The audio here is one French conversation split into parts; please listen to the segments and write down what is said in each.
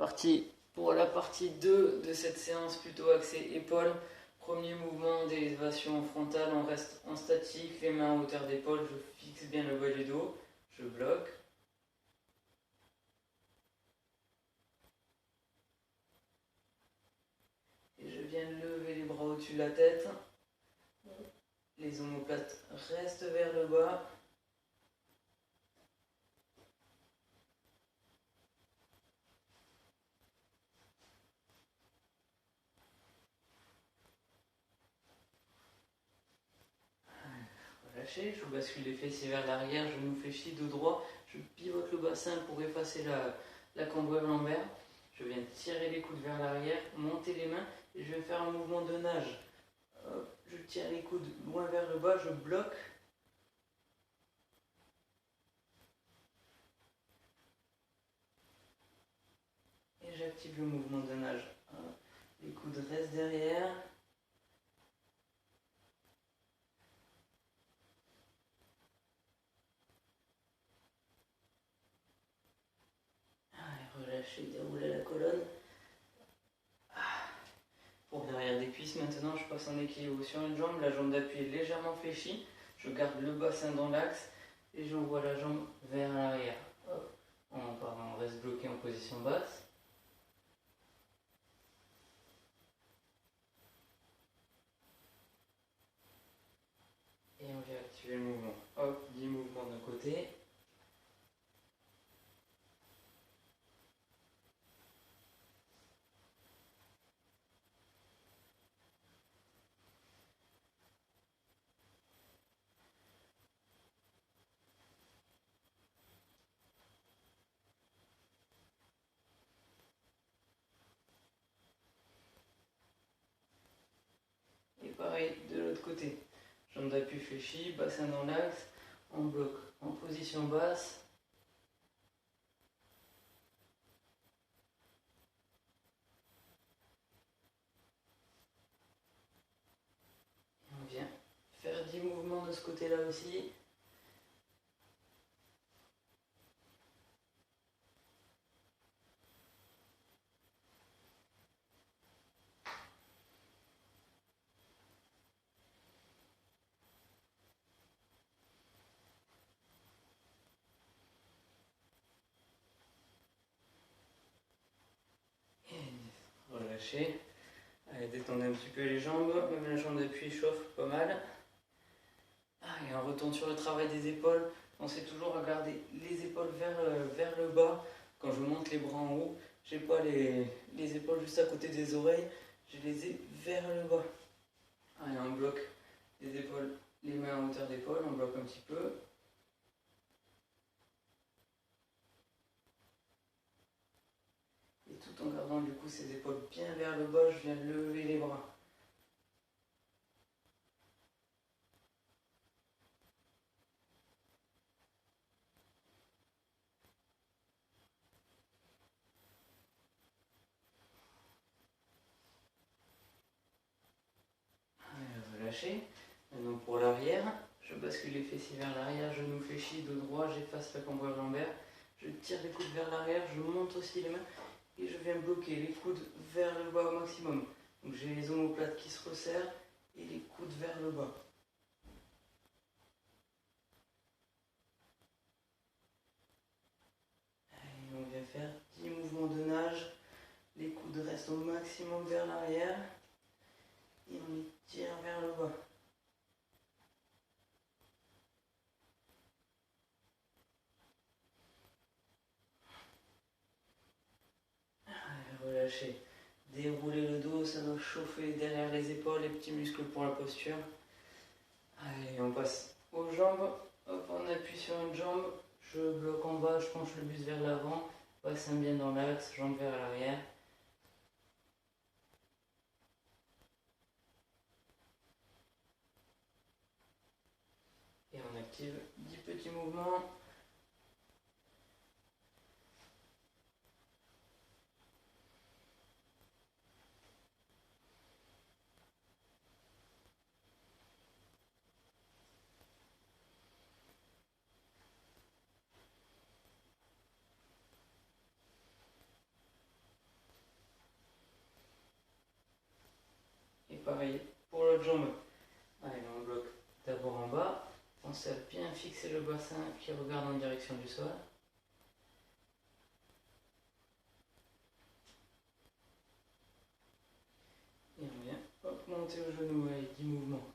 Parti pour la partie 2 de cette séance plutôt axée épaules. Premier mouvement d'élévation frontale, on reste en statique, les mains à hauteur d'épaule, je fixe bien le bas du dos, je bloque. Et je viens lever les bras au-dessus de la tête. Les omoplates restent vers le bas. Relâchez, je bascule les fessiers vers l'arrière, genou fléchi, dos droit. Je pivote le bassin pour effacer la cambrure lombaire. Je viens tirer les coudes vers l'arrière, monter les mains et je vais faire un mouvement de nage. Hop, je tire les coudes loin vers le bas, je bloque. Et j'active le mouvement de nage. Hop, les coudes restent derrière. Allez, relâchez, déroulez la colonne. Pour derrière des cuisses, maintenant je passe en équilibre sur une jambe, la jambe d'appui est légèrement fléchie, je garde le bassin dans l'axe et j'envoie la jambe vers l'arrière. On reste bloqué en position basse. Et on vient activer le mouvement. Hop, 10 mouvements d'un côté. Et pareil de l'autre côté. Jambe d'appui fléchie, bassin dans l'axe, on bloque en position basse. Et on vient faire 10 mouvements de ce côté-là aussi. Relâchez. Allez, détendez un petit peu les jambes, même la jambe d'appui chauffe pas mal. Et on retourne sur le travail des épaules. Pensez toujours à garder les épaules vers le bas. Quand je monte les bras en haut, j'ai pas les épaules juste à côté des oreilles, je les ai vers le bas. Allez, on bloque les épaules, les mains à hauteur d'épaule, on bloque un petit peu. Et tout en gardant du coup ces épaules bien vers le bas, je viens lever les bras. Relâchez. Maintenant pour l'arrière, je bascule les fessiers vers l'arrière, genou fléchi, dos droit, j'efface la cambrure lombaire. Je tire les coudes vers l'arrière, je monte aussi les mains et je viens bloquer les coudes vers le bas au maximum. Donc j'ai les omoplates qui se resserrent et les coudes vers le bas. Allez, on vient faire 10 mouvements de nage. Les coudes restent au maximum vers l'arrière et on les tire vers le bas. Relâchez. Déroulez le dos, ça doit chauffer derrière les épaules, les petits muscles pour la posture. Allez, on passe aux jambes. Hop, on appuie sur une jambe. Je bloque en bas, je penche le buste vers l'avant. Bassin bien dans l'axe, jambe vers l'arrière. Et on active 10 petits mouvements. pareil pour l'autre jambe. Allez, on bloque d'abord en bas. Pensez à bien fixer le bassin qui regarde en direction du sol. Et on vient hop, monter au genou avec 10 mouvements.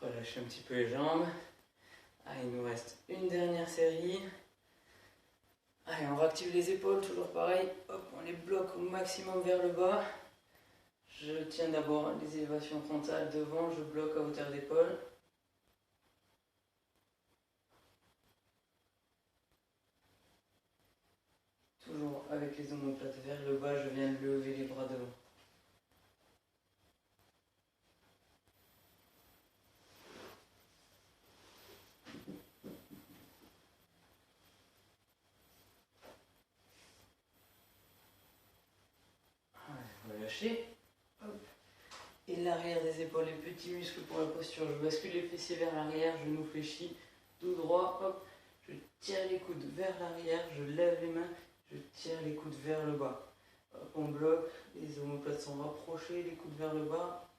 Relâchez un petit peu les jambes. Allez, il nous reste une dernière série. Allez, on réactive les épaules, toujours pareil. Hop, on les bloque au maximum vers le bas. Je tiens d'abord les élévations frontales devant, je bloque à hauteur d'épaule. Toujours avec les omoplates vers le bas, je viens de lever les bras devant. Relâchez. Et l'arrière des épaules, les petits muscles pour la posture. Je bascule les fessiers vers l'arrière, genou fléchi, tout droit. Hop, je tire les coudes vers l'arrière, je lève les mains, je tire les coudes vers le bas. Hop, on bloque, les omoplates sont rapprochées, les coudes vers le bas.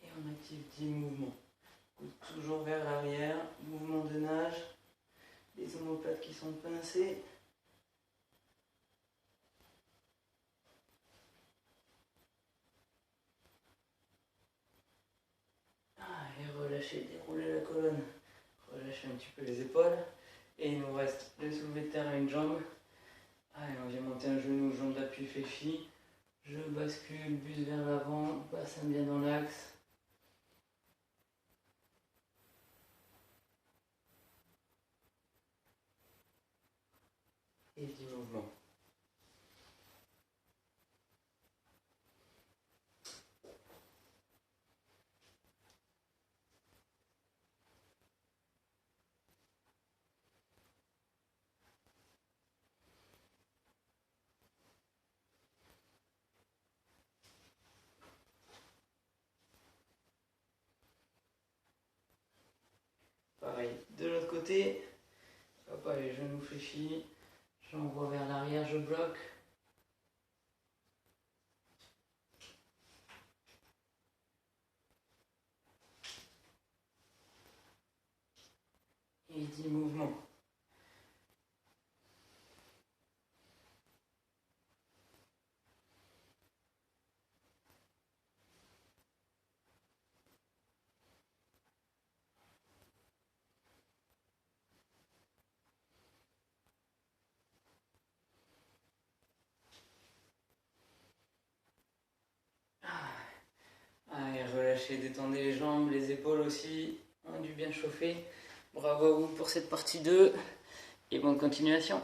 Et on active 10 mouvements. Coudes toujours vers l'arrière, mouvement de nage, les omoplates qui sont pincées. Relâchez, déroulez la colonne, relâchez un petit peu les épaules et il nous reste le soulevé de terre à une jambe. Allez, on vient monter un genou, jambe d'appui fléchie, je bascule, buste vers l'avant, bassin bien dans l'axe. Et 10 mouvements. Pareil, de l'autre côté, hop, allez, genou fléchi, j'envoie vers l'arrière, je bloque. Et 10 mouvements. Allez, relâchez, détendez les jambes, les épaules aussi, on a dû bien chauffer. Bravo à vous pour cette partie 2 et bonne continuation.